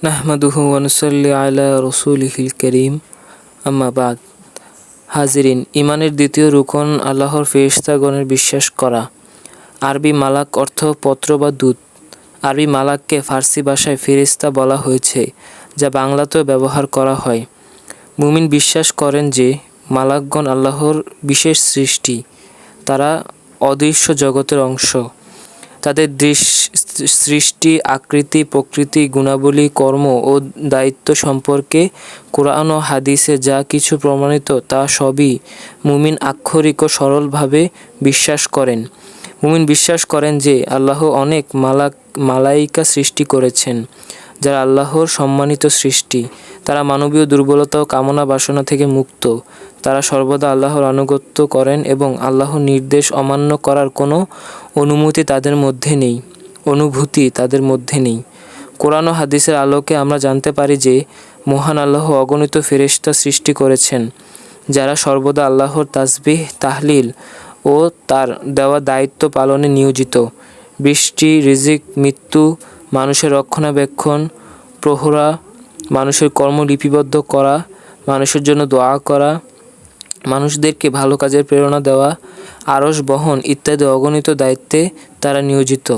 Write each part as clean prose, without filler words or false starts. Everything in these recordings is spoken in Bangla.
নাহমাদুহু ওয়া নুসাল্লি আলা রাসূলিহিল কারীম, আম্মা বাদ। হাজিরিন, ঈমানের দ্বিতীয় রুকন আল্লাহর ফেরেশতাগণের বিশ্বাস করা। আরবি মালাক অর্থ পত্র বা দূত। আরবি মালাককে ফার্সি ভাষায় ফেরেশতা বলা হয়েছে, যা বাংলাতেও ব্যবহার করা হয়। মুমিন বিশ্বাস করেন যে মালাকগণ আল্লাহর বিশেষ সৃষ্টি। তারা অদৃশ্য জগতের অংশ। তাদের সৃষ্টি, আকৃতি, প্রকৃতি, গুণাবলী, কর্ম ও দায়িত্ব সম্পর্কে কোরআন ও হাদিসে যা কিছু প্রমাণিত তা সবই মুমিন আক্ষরিক ও সরলভাবে বিশ্বাস করেন। মুমিন বিশ্বাস করেন যে আল্লাহ অনেক মালাইকা সৃষ্টি করেছেন, যারা আল্লাহর সম্মানিত সৃষ্টি। তারা মানবীয় দুর্বলতা ও কামনা বাসনা থেকে মুক্ত। তারা সর্বদা আল্লাহর আনুগত্য করেন এবং আল্লাহর নির্দেশ অমান্য করার কোনো অনুভূতি তাদের মধ্যে নেই। কোরআন ও হাদিসের আলোকে আমরা জানতে পারি যে মহান আল্লাহ অগণিত ফেরেশতা সৃষ্টি করেছেন, যারা সর্বদা আল্লাহর তাসবিহ, তাহলিল ও তার দেওয়া দায়িত্ব পালনে নিয়োজিত। বৃষ্টি, রিজিক, মৃত্যু, মানুষের রক্ষণাবেক্ষণ, প্রহরা, মানুষের কর্ম লিপিবদ্ধ করা, মানুষের জন্য দোয়া করা, মানুষদেরকে ভালো কাজের প্রেরণা দেওয়া, আরশ বহন ইত্যাদি অগণিত দায়িত্বে তারা নিয়োজিত।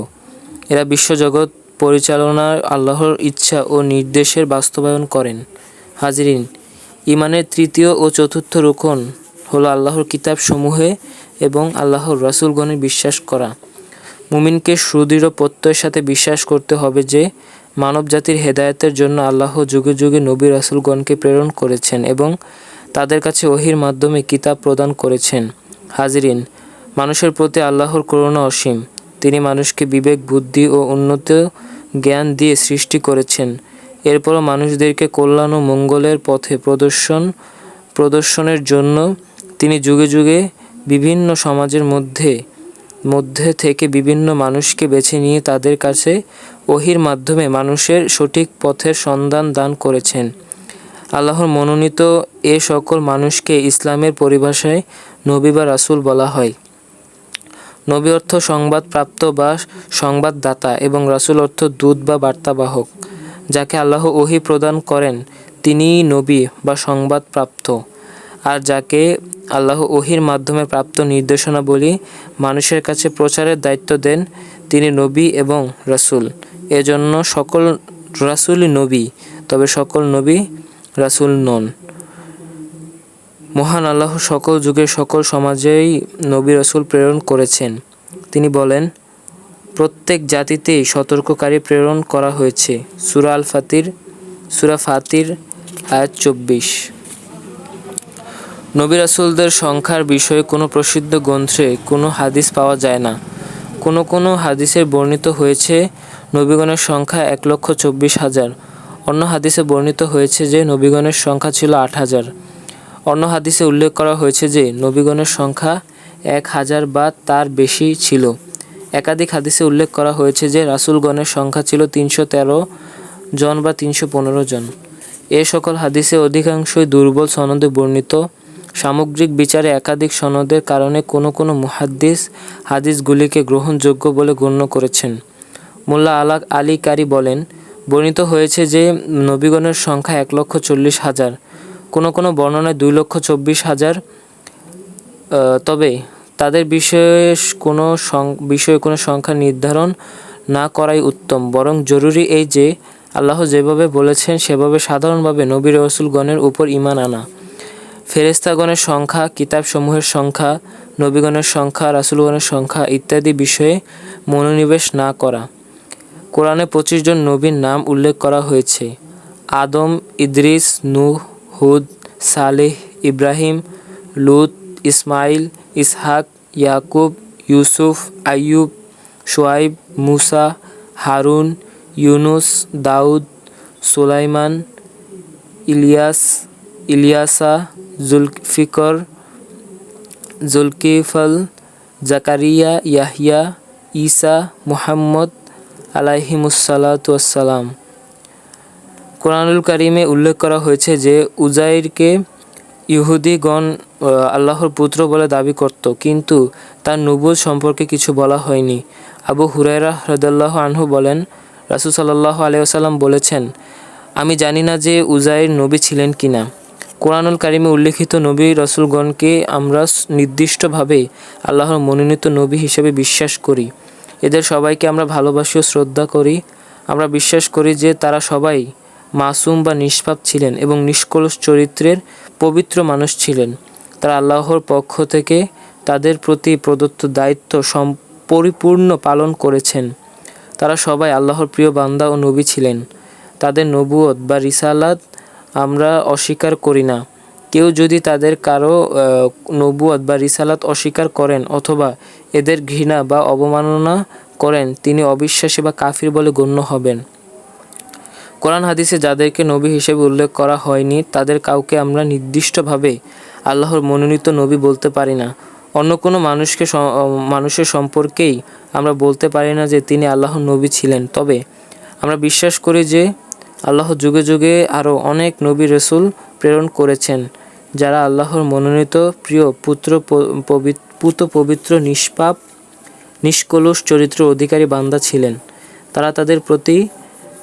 এরা বিশ্বজগৎ পরিচালনার আল্লাহর ইচ্ছা ও নির্দেশের বাস্তবায়ন করেন। হাজিরিন, ঈমানের তৃতীয় ও চতুর্থ রুকন হলো আল্লাহর কিতাবসমূহে এবং আল্লাহর রাসূলগণের বিশ্বাস করা। মুমিনকে সুদৃঢ় প্রত্যয়ের সাথে বিশ্বাস করতে হবে যে মানবজাতির হেদায়েতের জন্য আল্লাহ যুগে যুগে নবী রাসূলগণকে প্রেরণ করেছেন এবং তাদের কাছে ওহীর মাধ্যমে কিতাব প্রদান করেছেন। হাজিরিন, মানুষের প্রতি আল্লাহর করুণা অসীম। তিনি মানুষকে বিবেক, বুদ্ধি ও উন্নত জ্ঞান দিয়ে সৃষ্টি করেছেন। এরপরও মানুষদেরকে কল্যাণ ও মঙ্গলের পথে প্রদর্শনের জন্য তিনি যুগে যুগে বিভিন্ন সমাজের মধ্যে থেকে বিভিন্ন মানুষকে বেছে নিয়ে তাদের কাছে ওহীর মাধ্যমে মানুষের সঠিক পথের সন্ধান দান করেছেন। আল্লাহর মনোনীত এ সকল মানুষকে ইসলামের পরিভাষায় নবী বা রাসূল বলা হয়। নবী অর্থ সংবাদপ্রাপ্ত বা সংবাদদাতা এবং রাসূল অর্থ দূত বা বার্তাবাহক। যাকে আল্লাহ ওহী প্রদান করেন তিনিই নবী বা সংবাদপ্রাপ্ত, আর যাকে আল্লাহ ওহীর মাধ্যমে প্রাপ্ত নির্দেশনাবলী মানুষের কাছে প্রচারের দায়িত্ব দেন তিনি নবী এবং রাসূল। এজন্য সকল রাসূলই নবী, তবে সকল নবী রাসূল নন। মহান আল্লাহ সকল যুগের সকল সমাজেই নবী রাসূল প্রেরণ করেছেন। তিনি বলেন, প্রত্যেক জাতিতেই সতর্ককারী প্রেরণ করা হয়েছে। সূরা ফাতির আয়াত 24। নবী রাসূলদের সংখ্যার বিষয়ে কোনো প্রসিদ্ধ গ্রন্থে কোনো হাদিস পাওয়া যায় না। কোনো হাদিসে বর্ণিত হয়েছে নবীগণের সংখ্যা 1,24,000। অন্য হাদিসে বর্ণিত হয়েছে যে নবীগণের সংখ্যা ছিল 8,000। অন্য হাদিসে উল্লেখ করা হয়েছে যে নবীগণের সংখ্যা 1,000 বা তার বেশি ছিল। একাধিক হাদিসে উল্লেখ করা হয়েছে যে রাসূলগণের সংখ্যা ছিল 313 জন বা 315 জন। এ সকল হাদিসে অধিকাংশই দুর্বল সনদে বর্ণিত। সামগ্রিক বিচারে একাধিক সনদের কারণে কোনো মুহাদ্দিস হাদিসগুলিকে গ্রহণযোগ্য বলে গণ্য করেছেন। মোল্লা আলী কারি বলেন, বর্ণিত হয়েছে যে নবীগণের সংখ্যা 1,40,000, কোনো বর্ণনায় 2,24,000। তবে তাদের বিষয়ে কোনো সংখ্যা নির্ধারণ না করাই উত্তম। বরং জরুরি এই যে আল্লাহ যেভাবে বলেছেন সেভাবে সাধারণভাবে নবী রাসূলগণের উপর ঈমান আনা। ফেরেশতাগণের সংখ্যা, কিতাবসমূহের সংখ্যা, নবীগণের সংখ্যা, রাসূলগণের সংখ্যা ইত্যাদি বিষয়ে মনোনিবেশ না করা। কোরআনে 25 জন নবীর নাম উল্লেখ করা হয়েছে: আদম, ইদ্রিস, নূহ, হুদ, সালেহ, ইব্রাহিম, লূত, ইসমাইল, ইসহাক, ইয়াকুব, ইউসুফ, আইয়ুব, শুআয়ব, মূসা, হারুন, ইউনুস, দাউদ, সুলাইমান, ইলিয়াসা, জুলকিফল, জাকারিয়া, ইয়াহইয়া, ঈসা, মুহাম্মদ আলাইহিমুসসালাতু ওয়াসসালাম। কোরআনুল কারীমে উল্লেখ করা হয়েছে যে উজাইরকে ইহুদিগণ আল্লাহর পুত্র বলে দাবি করত, কিন্তু তার নবুয়ত সম্পর্কে কিছু বলা হয়নি। আবু হুরায়রা রাদিয়াল্লাহু আনহু বলেন, রাসূল সাল্লাল্লাহু আলাইহি ওয়াসাল্লাম বলেছেন, আমি জানি না যে উজাইর নবী ছিলেন কিনা। কোরআনুল কারিমে উল্লেখিত নবী রাসূলগণকে আমরা নির্দিষ্টভাবে আল্লাহর মনোনীত নবী হিসেবে বিশ্বাস করি। এদের সবাইকে আমরা ভালোবাসি ও শ্রদ্ধা করি। আমরা বিশ্বাস করি যে তারা সবাই মাসুম বা নিষ্পাপ ছিলেন এবং নিষ্কলুষ চরিত্রের পবিত্র মানুষ ছিলেন। তারা আল্লাহর পক্ষ থেকে তাদের প্রতি প্রদত্ত দায়িত্ব পরিপূর্ণ পালন করেছেন। তারা সবাই আল্লাহর প্রিয় বান্দা ও নবী ছিলেন। তাদের নবুয়ত বা রিসালাত আমরা অস্বীকার করি না। কেউ যদি তাদের কারো নবুয়ত বা রিসালাত অস্বীকার করেন অথবা এদের ঘৃণা বা অবমাননা করেন, তিনি অবিশ্বাসী বা কাফির বলে গণ্য হবেন। কোরআন হাদিসে যাদেরকে নবী হিসেবে উল্লেখ করা হয়নি তাদের কাউকে আমরা নির্দিষ্টভাবে আল্লাহর মনোনীত নবী বলতে পারি না। অন্য কোনো মানুষের সম্পর্কেই আমরা বলতে পারি না যে তিনি আল্লাহর নবী ছিলেন। তবে আমরা বিশ্বাস করি যে আল্লাহ যুগে যুগে আরও অনেক নবী রাসূল প্রেরণ করেছেন যারা আল্লাহর মনোনীত প্রিয় পবিত্র নিষ্পাপ নিষ্কলুষ চরিত্র অধিকারী বান্দা ছিলেন। তারা তাদের প্রতি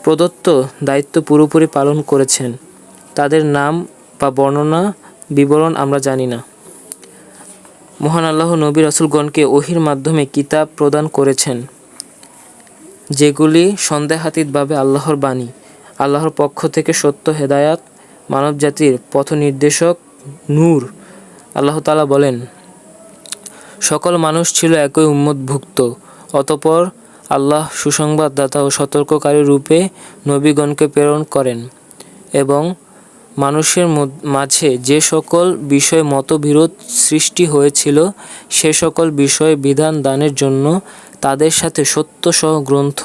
প্রদত্ত দায়িত্ব পুরোপুরি পালন করেছেন। তাদের নাম বা বিবরণ আমরা জানি না। মহান আল্লাহ নবী রাসূলগণকে ওহীর মাধ্যমে কিতাব প্রদান করেছেন, যেগুলি সন্দেহাতীতভাবে আল্লাহর বাণী, আল্লাহর পক্ষ থেকে সত্য হেদায়াত, মানবজাতির পথনির্দেশক নূর। আল্লাহ তাআলা বলেন, সকল মানুষ ছিল একই উম্মতভুক্ত। অতঃপর আল্লাহ সুসংবাদদাতা ও সতর্ককারী রূপে নবীগণকে প্রেরণ করেন এবং মানুষের মাঝে যে সকল বিষয়ে মতবিরোধ সৃষ্টি হয়েছিল সে সকল বিষয়ে বিধান দানের জন্য তাদের সাথে সত্যসহ গ্রন্থ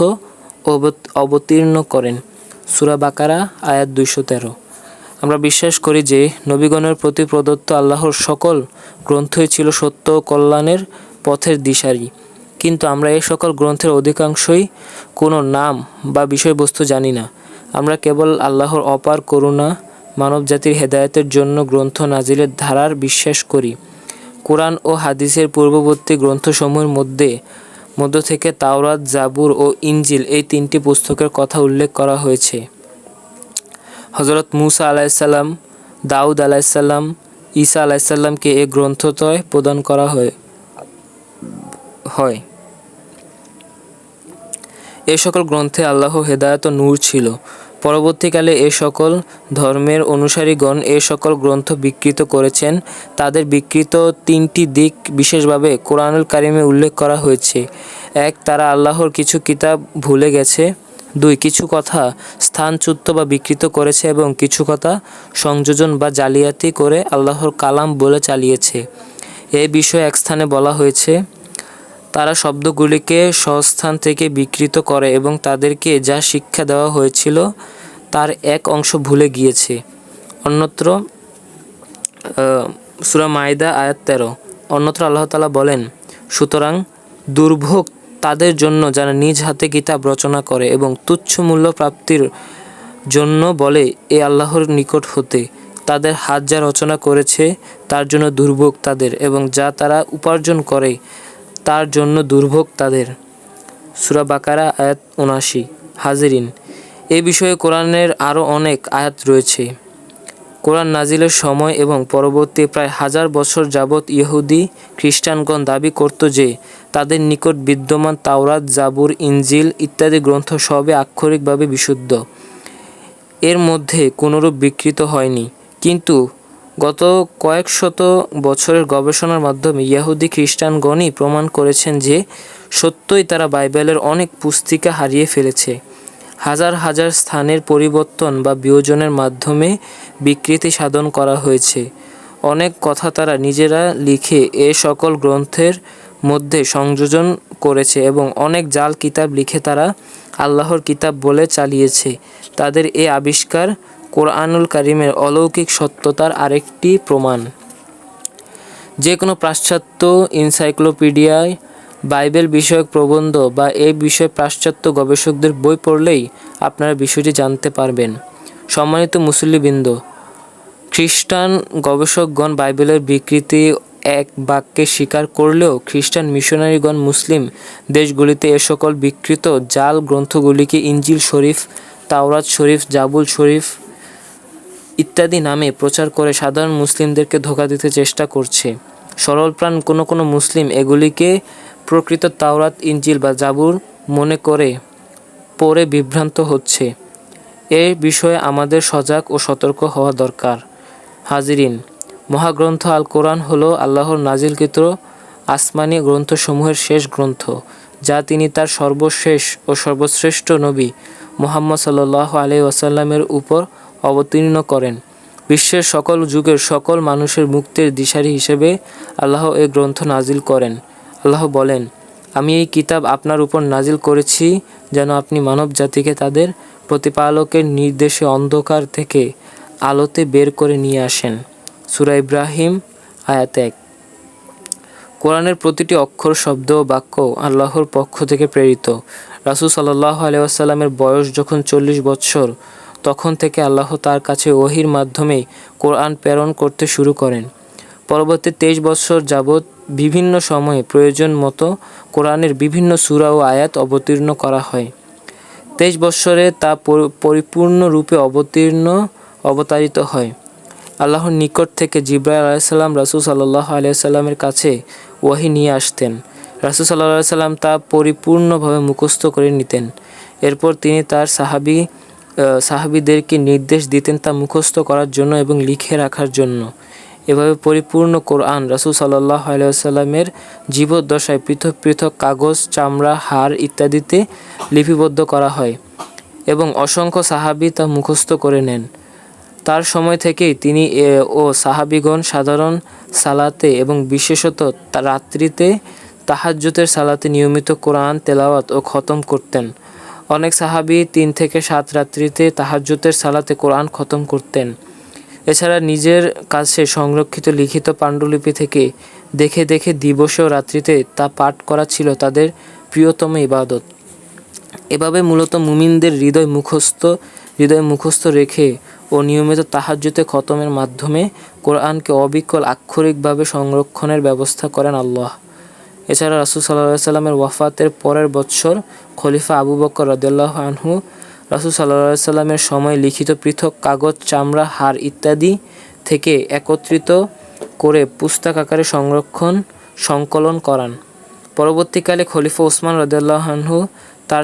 অবতীর্ণ করেন। সূরা বাকারা আয়াত 213। আমরা বিশ্বাস করি যে নবীগণের প্রতি প্রদত্ত আল্লাহর সকল গ্রন্থই ছিল সত্য ও কল্যাণের পথের দিশারি, কিন্তু আমরা এই সকল গ্রন্থের অধিকাংশই কোনো নাম বা বিষয়বস্তু জানি না। আমরা কেবল আল্লাহর অপার করুণা, মানবজাতির হেদায়েতের জন্য গ্রন্থ নাজিলের ধারার বিশ্বাস করি। কোরআন ও হাদিসের পূর্ববর্তী গ্রন্থসমূহের মধ্য থেকে তাওরাত, জাবুর ও ইনজিল এই 3টি পুস্তকের কথা উল্লেখ করা হয়েছে। হযরত মূসা আলাইহিসসালাম, দাউদ আলাইহিসসালাম, ঈসা আলাইহিসসালামকে এই গ্রন্থদ্বয় প্রদান করা হয়। এ সকল গ্রন্থে আল্লাহ হেদায়েত ও নূর ছিল। পরবর্তীকালে এ সকল ধর্মের অনুসারীগণ এ সকল গ্রন্থ বিকৃত করেছেন। তাদের বিকৃত 3টি দিক বিশেষভাবে কোরআনুল কারিমে উল্লেখ করা হয়েছে। 1. তারা আল্লাহর কিছু কিতাব ভুলে গেছে। 2. কিছু কথা স্থানচ্যুত বা বিকৃত করেছে এবং কিছু কথা সংযোজন বা জালিয়াতি করে আল্লাহর কালাম বলে চালিয়েছে। এই বিষয়ে এক স্থানে বলা হয়েছে, তারা শব্দগুলিকে স্বস্থান থেকে বিকৃত করে এবং তাদেরকে যা শিক্ষা দেওয়া হয়েছিল তার এক অংশ ভুলে গিয়েছে। অন্যত্র সূরা মাইদা আয়াত 13। অন্যত্র আল্লাহ তাআলা বলেন, সুতরাং দুর্ভোগ তাদের জন্য যারা নিজ হাতে কিতাব রচনা করে এবং তুচ্ছ মূল্য প্রাপ্তির জন্য বলে এ আল্লাহর নিকট হতে। তাদের হাত যা রচনা করেছে তার জন্য দুর্ভোগ তাদের, এবং যা তারা উপার্জন করে তার জন্য দুর্ভোগ তাদের। সূরা বাকারা আয়াত ৭৯। হাজিরিন, এ বিষয়ে কোরআনের আরও অনেক আয়াত রয়েছে। কোরআন নাজিলের সময় এবং পরবর্তী প্রায় 1000 বছর যাবৎ ইহুদি খ্রিস্টানগণ দাবি করত যে তাদের নিকট বিদ্যমান তাওরাত, জাবুর, ইনজিল ইত্যাদি গ্রন্থ সবই আক্ষরিকভাবে বিশুদ্ধ। এর মধ্যে কোনরূপ বিকৃত হয়নি। কিন্তু গত কয়েক শত বছরের গবেষণার মাধ্যমে ইহুদি খ্রিস্টানগণই প্রমাণ করেছেন যে সত্যই তারা বাইবেলের অনেক পুস্তিকা হারিয়ে ফেলেছে। হাজার হাজার স্থানের পরিবর্তন বা বিয়োজনের মাধ্যমে বিকৃতি সাধন করা হয়েছে। অনেক কথা তারা নিজেরা লিখে এ সকল গ্রন্থের মধ্যে সংযোজন করেছে এবং অনেক জাল কিতাব লিখে তারা আল্লাহর কিতাব বলে চালিয়েছে। তাদের এ আবিষ্কার কোরআনুল কারিমের অলৌকিক সত্যতার আরেকটি প্রমাণ। যে কোনো পাশ্চাত্য এনসাইক্লোপিডিয়ায় বাইবেল বিষয়ক প্রবন্ধ বা এই বিষয়ে পাশ্চাত্য গবেষকদের বই পড়লেই আপনারা বিষয়টি জানতে পারবেন। সম্মানিত মুসল্লিবৃন্দ, খ্রিস্টান গবেষকগণ বাইবেলের বিকৃতি এক বাক্যে স্বীকার করলেও খ্রিস্টান মিশনারিগণ মুসলিম দেশগুলিতে এ সকল বিকৃত জাল গ্রন্থগুলিকে ইনজিল শরীফ, তাওরাত শরীফ, জাবুল শরীফ ইত্যাদি নামে প্রচার করে সাধারণ মুসলিমদেরকে ধোঁকা দিতে চেষ্টা করছে। সরলপ্রাণ কোনো কোনো মুসলিম এগুলিকে প্রকৃত তাওরাত, ইনজিল বা জাবুর মনে করে পড়ে বিভ্রান্ত হচ্ছে। এ বিষয়ে আমাদের সজাগ ও সতর্ক হওয়া দরকার। হাজিরিন, মহাগ্রন্থ আল কোরআন হলো আল্লাহর নাজিলকৃত আসমানি গ্রন্থসমূহের শেষ গ্রন্থ, যা তিনি তার সর্বশেষ ও সর্বশ্রেষ্ঠ নবী মুহাম্মদ সাল্লাল্লাহু আলাইহি ওয়াসাল্লামের উপর অবতীর্ণ করেন। বিশ্বের সকল যুগের সকল মানুষের মুক্তির দিশারি হিসেবে আল্লাহ এই গ্রন্থ নাজিল করেন। আল্লাহ বলেন, আমি এই কিতাব আপনার উপর নাজিল করেছি যেন আপনি মানব জাতিকে তাদের প্রতিপালকের নির্দেশে অন্ধকার থেকে আলোতে বের করে নিয়ে আসেন। সূরা ইব্রাহিম আয়াত 1। কোরআনের প্রতিটি অক্ষর, শব্দ ও বাক্য আল্লাহর পক্ষ থেকে প্রেরিত। রাসূল সাল্লাল্লাহু আলাইহি ওয়াসাল্লামের বয়স যখন 40 বৎসর, তখন থেকে আল্লাহ তার কাছে ওহীর মাধ্যমে কোরআন প্রেরণ করতে শুরু করেন। পরবর্তী 23 বৎসর যাবৎ বিভিন্ন সময়ে প্রয়োজন মতো কোরআনের বিভিন্ন সূরা ও আয়াত অবতীর্ণ করা হয়। 23 বৎসরে তা পরিপূর্ণরূপে অবতারিত হয়। আল্লাহর নিকট থেকে জিবরাইল আলাইহিস সালাম রাসূল সাল্লাল্লাহু আলাইহি ওয়াসাল্লামের কাছে ওহী নিয়ে আসতেন। রাসূল সাল্লাল্লাহু আলাইহি ওয়াসাল্লাম তা পরিপূর্ণভাবে মুখস্থ করে নিতেন। এরপর তিনি তার সাহাবীদেরকে নির্দেশ দিতেন তা মুখস্থ করার জন্য এবং লিখে রাখার জন্য। এভাবে পরিপূর্ণ কোরআন রাসূল সাল্লাল্লাহু আলাইহি ওয়াসাল্লামের জীবদ্দশায় পৃথক পৃথক কাগজ, চামড়া, হাড় ইত্যাদিতে লিপিবদ্ধ করা হয় এবং অসংখ্য সাহাবী তা মুখস্থ করে নেন। তার সময় থেকেই তিনি ও সাহাবীগণ সাধারণ সালাতে এবং বিশেষত রাত্রিতে তাহাজ্জুদের সালাতে নিয়মিত কোরআন তেলাওয়াত ও খতম করতেন। অনেক সাহাবী 3 থেকে 7 রাত্রিতে তাহাজ্জুদের সালাতে কোরআন খতম করতেন। এছাড়া নিজের কাছে সংরক্ষিত লিখিত পাণ্ডুলিপি থেকে দেখে দেখে দিবসে ও রাত্রিতে তা পাঠ করা ছিল তাদের প্রিয়তম ইবাদত। এভাবে মূলত মুমিনদের হৃদয় মুখস্থ রেখে ও নিয়মিত তাহাজ্জুদে খতমের মাধ্যমে কোরআনকে অবিকল আক্ষরিকভাবে সংরক্ষণের ব্যবস্থা করেন আল্লাহ। এছাড়া রাসূল সাল্লাল্লাহু আলাইহি ওয়াসাল্লামের ওয়াফাতের পরের বৎসর খলিফা আবু বকর রাদিয়াল্লাহু আনহু রাসূল সাল্লাল্লাহু আলাইহি ওয়াসাল্লামের সময় লিখিত পৃথক কাগজ, চামড়া, হাড় ইত্যাদি থেকে একত্রিত করে পুস্তক আকারে সংকলন করান। পরবর্তীকালে খলিফা উসমান রাদিয়াল্লাহু আনহু তার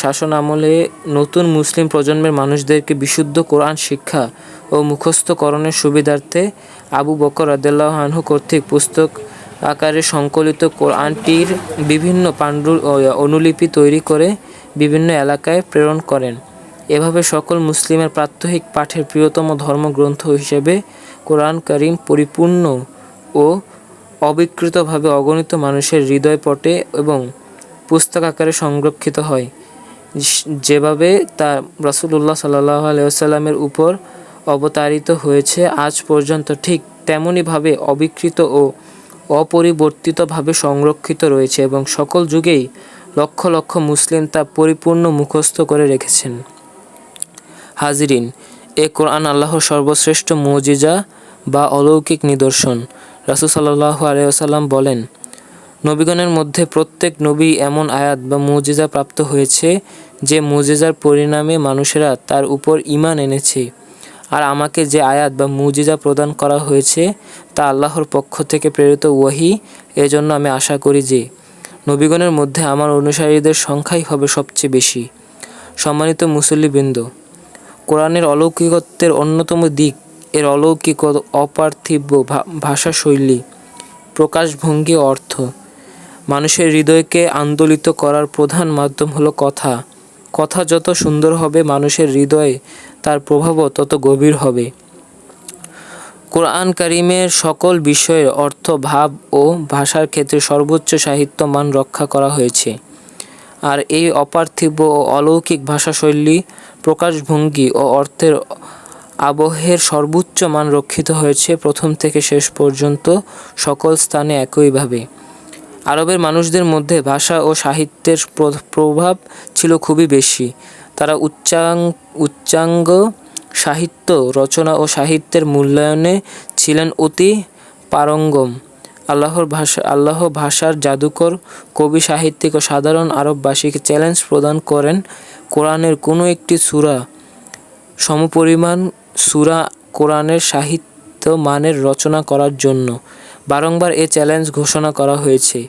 শাসন আমলে নতুন মুসলিম প্রজন্মের মানুষদেরকে বিশুদ্ধ কোরআন শিক্ষা ও মুখস্থকরণের সুবিধার্থে আবু বকর রাদিয়াল্লাহু আনহু কর্তৃক পুস্তক আকারে সংকলিত কোরআনটির বিভিন্ন অনুলিপি তৈরি করে বিভিন্ন এলাকায় প্রেরণ করেন। এভাবে সকল মুসলিমের প্রাত্যহিক পাঠের প্রিয়তম ধর্মগ্রন্থ হিসেবে কোরআন কারীম পরিপূর্ণ ও অবিকৃতভাবে অগণিত মানুষের হৃদয়পটে এবং পুস্তক আকারে সংরক্ষিত হয়। যেভাবে তা রাসূলুল্লাহ সাল্লাল্লাহু আলাইহি ওয়াসাল্লামের উপর অবতারিত হয়েছে আজ পর্যন্ত, ঠিক তেমনিভাবে অবিকৃত ও অপরিবর্তিতভাবে সংরক্ষিত রয়েছে এবং সকল যুগেই লক্ষ লক্ষ মুসলিম তা পরিপূর্ণ মুখস্থ করে রেখেছেন। হাজিরিন, এ কোরআন আল্লাহর সর্বশ্রেষ্ঠ মুজিজা বা অলৌকিক নিদর্শন। রাসূল সাল্লাল্লাহু আলাইহি ওয়াসাল্লাম বলেন, নবীগণের মধ্যে প্রত্যেক নবী এমন আয়াত বা মুজিজা প্রাপ্ত হয়েছে যে মুজিজার পরিণামে মানুষেরা তার উপর ঈমান এনেছে। আর আমাকে যে আয়াত বা মুজিজা প্রদান করা হয়েছে তা আল্লাহর পক্ষ থেকে প্রেরিত ওহী। এজন্য আমি আশা করি যে নবীগণের মধ্যে আমার অনুসারীদের সংখ্যাই হবে সবচেয়ে বেশি। সম্মানিত মুসল্লিবৃন্দ, কোরআনের অলৌকিকত্বের অন্যতম দিক এর অলৌকিক ও অপার্থিব ভাষাশৈলী, প্রকাশভঙ্গি ও অর্থ। মানুষের হৃদয়কে আন্দোলিত করার প্রধান মাধ্যম হলো কথা। কথা যত সুন্দর হবে মানুষের হৃদয়ে তার প্রভাবও তত গভীর হবে। কোরআন কারীমের সকল বিষয়ের অর্থ, ভাব ও ভাষার ক্ষেত্রে সর্বোচ্চ সাহিত্য মান রক্ষা করা হয়েছে। আর এই অপার্থিব ও অলৌকিক ভাষাশৈলী, প্রকাশভঙ্গি ও অর্থের আবহের সর্বোচ্চ মান রক্ষিত হয়েছে প্রথম থেকে শেষ পর্যন্ত সকল স্থানে একইভাবে। আরবের মানুষদের মধ্যে ভাষা ও সাহিত্যের প্রভাব ছিল খুবই বেশি। তারা উচ্চাঙ্গ সাহিত্য রচনা ও সাহিত্যের মূল্যায়নে ছিলেন অতি পারঙ্গম। আল্লাহ ভাষার জাদুকর, কবি, সাহিত্যিক ও সাধারণ আরববাসীকে চ্যালেঞ্জ প্রদান করেন কোরআনের কোনো একটি সূরা সমপরিমাণ সূরা কোরআনের সাহিত্য মানের রচনা করার জন্য। বারংবার এ চ্যালেঞ্জ ঘোষণা করা হয়েছে।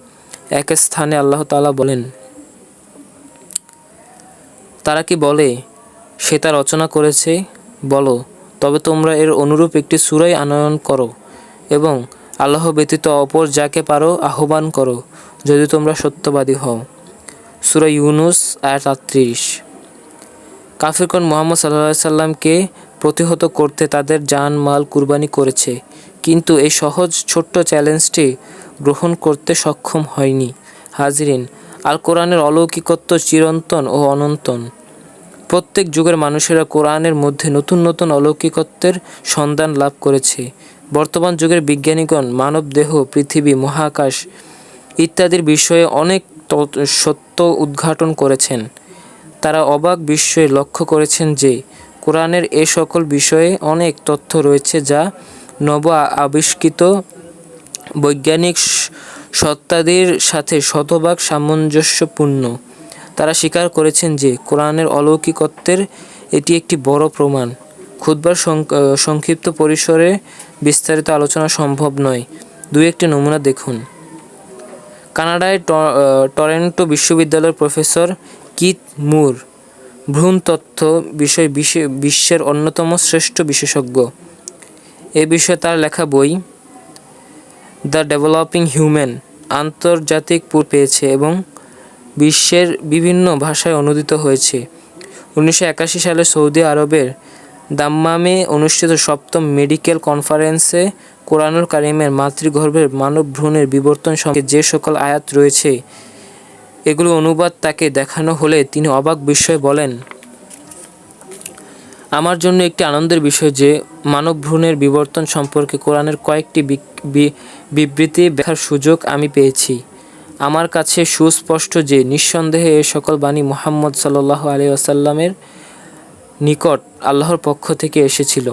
এক স্থানে আল্লাহ তাআলা বলেন, তারা কি বলে সে তা রচনা করেছে? বলো, তবে তোমরা এর অনুরূপ একটি সূরাই আনয়ন করো এবং আল্লাহ ব্যতীত অপর যাকে পারো আহ্বান করো, যদি তোমরা সত্যবাদী হও। সূরা ইউনূস আয়াত ৩৮। কাফিরগণ মুহাম্মদ সাল্লাল্লাহু আলাইহি সাল্লামকে প্রতিহত করতে তাদের জান মাল কুরবানি করেছে, কিন্তু এই সহজ ছোট্ট চ্যালেঞ্জটি গ্রহণ করতে সক্ষম হয়নি। হাজরিন, আল কোরআনের অলৌকিকত্ব চিরন্তন ও অনন্তন। প্রত্যেক যুগের মানুষেরা কোরআনের মধ্যে নতুন নতুন অলৌকিকত্বের সন্ধান লাভ করেছে। বর্তমান যুগের বিজ্ঞানীগণ মানবদেহ, পৃথিবী, মহাকাশ ইত্যাদির বিষয়ে অনেক সত্য উদ্ঘাটন করেছেন। তারা অবাক বিস্ময়ে লক্ষ্য করেছেন যে কোরআনের এ সকল বিষয়ে অনেক তথ্য রয়েছে যা নব আবিষ্কৃত বৈজ্ঞানিক সত্তাদির সাথে শতভাগ সামঞ্জস্যপূর্ণ। তারা স্বীকার করেছেন যে কোরআনের অলৌকিকত্বের এটি একটি বড় প্রমাণ। খুতবার সংক্ষিপ্ত পরিসরে বিস্তারিত আলোচনা সম্ভব নয়। দুই একটি নমুনা দেখুন। কানাডায় টরন্টো বিশ্ববিদ্যালয়ের প্রফেসর কিথ মুর ভ্রূণতত্ত্ব বিষয়ে বিশ্বের অন্যতম শ্রেষ্ঠ বিশেষজ্ঞ। এ বিষয়ে তার লেখা বই দ্য ডেভেলপিং হিউম্যান আন্তর্জাতিক পেয়েছে এবং বিশ্বের বিভিন্ন ভাষায় অনূদিত হয়েছে। 1981 সালে সৌদি আরবের দাম্মামে অনুষ্ঠিত 7ম মেডিকেল কনফারেন্সে কোরআনুল কারীমের মাতৃগর্ভের মানব ভ্রূণের বিবর্তন সম্পর্কে যে সকল আয়াত রয়েছে এগুলো অনুবাদ তাকে দেখানো হলে তিনি অবাক বিস্ময়ে বলেন, আমার জন্য একটি আনন্দের বিষয় যে মানব ভ্রূণের বিবর্তন সম্পর্কে কোরআনের কয়েকটি বিবৃতি দেখার সুযোগ আমি পেয়েছি। আমার কাছে সুস্পষ্ট যে নিঃসন্দেহে এ সকল বাণী মুহাম্মদ সাল্লাল্লাহু আলাইহি ওয়াসাল্লামের নিকট আল্লাহর পক্ষ থেকে এসেছিল,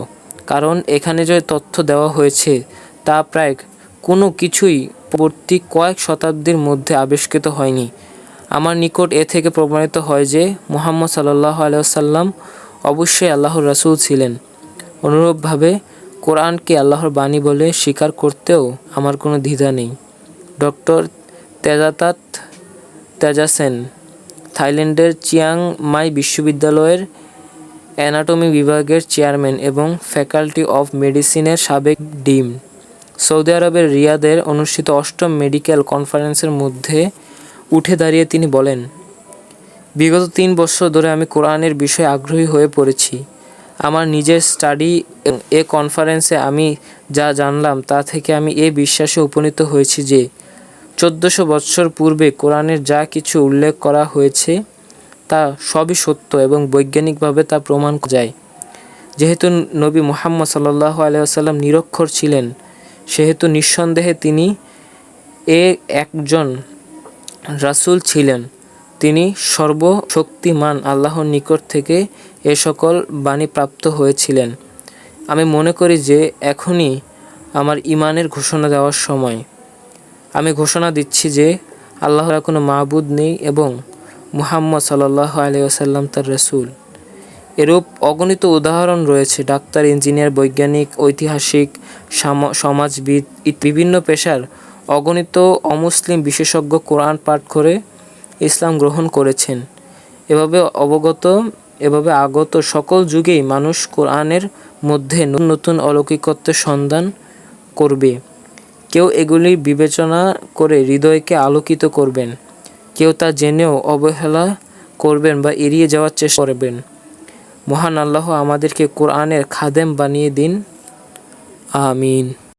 কারণ এখানে যে তথ্য দেওয়া হয়েছে তা প্রায় কোনো কিছুই পরবর্তী কয়েক শতাব্দীর মধ্যে আবিষ্কৃত হয়নি। আমার নিকট এ থেকে প্রমাণিত হয় যে মুহাম্মদ সাল্লাল্লাহু আলাইহি ওয়াসাল্লাম অবশ্যই আল্লাহর রাসূল ছিলেন। অনুরূপভাবে কোরআনকে আল্লাহর বাণী বলে স্বীকার করতেও আমার কোনো দ্বিধা নেই। ডক্টর তেজাতাত তেজাসেন থাইল্যান্ডের চিয়াং মাই বিশ্ববিদ্যালয়ের অ্যানাটমি বিভাগের চেয়ারম্যান এবং ফ্যাকাল্টি অফ মেডিসিনের সাবেক ডিন সৌদি আরবের রিয়াদের অনুষ্ঠিত 8ম মেডিকেল কনফারেন্সের মধ্যে উঠে দাঁড়িয়ে তিনি বলেন, বিগত 3 বছর ধরে আমি কোরআনের বিষয়ে আগ্রহী হয়ে পড়েছি। আমার নিজের স্টাডি এ কনফারেন্সে আমি যা জানলাম তা থেকে আমি এ বিশ্বাসে উপনীত হয়েছি যে 1400 বৎসর পূর্বে কোরআনের যা কিছু উল্লেখ করা হয়েছে তা সবই সত্য এবং বৈজ্ঞানিকভাবে তা প্রমাণ করা যায়। যেহেতু নবী মুহাম্মদ সাল্লাল্লাহু আলাইহি ওয়াসাল্লাম নিরক্ষর ছিলেন, সেহেতু নিঃসন্দেহে তিনি একজন রাসূল ছিলেন। তিনি সর্বশক্তিমান আল্লাহর নিকট থেকে এ সকল বাণী প্রাপ্ত হয়েছিলেন। আমি মনে করি যে এখনই আমার ঈমানের ঘোষণা দেওয়ার সময়। আমি ঘোষণা দিচ্ছি যে আল্লাহর কোনো মাবুদ নেই এবং মুহাম্মদ সাল্লাল্লাহু আলাইহি ওয়াসাল্লাম তার রাসূল। এরূপ অগণিত উদাহরণ রয়েছে। ডাক্তার, ইঞ্জিনিয়ার, বৈজ্ঞানিক, ঐতিহাসিক, সমাজবিদ বিভিন্ন পেশার অগণিত অমুসলিম বিশেষজ্ঞ কোরআন পাঠ করে ইসলাম গ্রহণ করেছেন। এভাবে আগত সকল যুগেই মানুষ কোরআনের মধ্যে নতুন নতুন অলৌকিকত্বের সন্ধান করবে। কেউ এগুলি বিবেচনা করে হৃদয়কে আলোকিত করবেন, কেউ তা জেনেও অবহেলা করবেন বা এড়িয়ে যাওয়ার চেষ্টা করবেন। মহান আল্লাহ আমাদেরকে কোরআনের খাদেম বানিয়ে দিন। আমিন।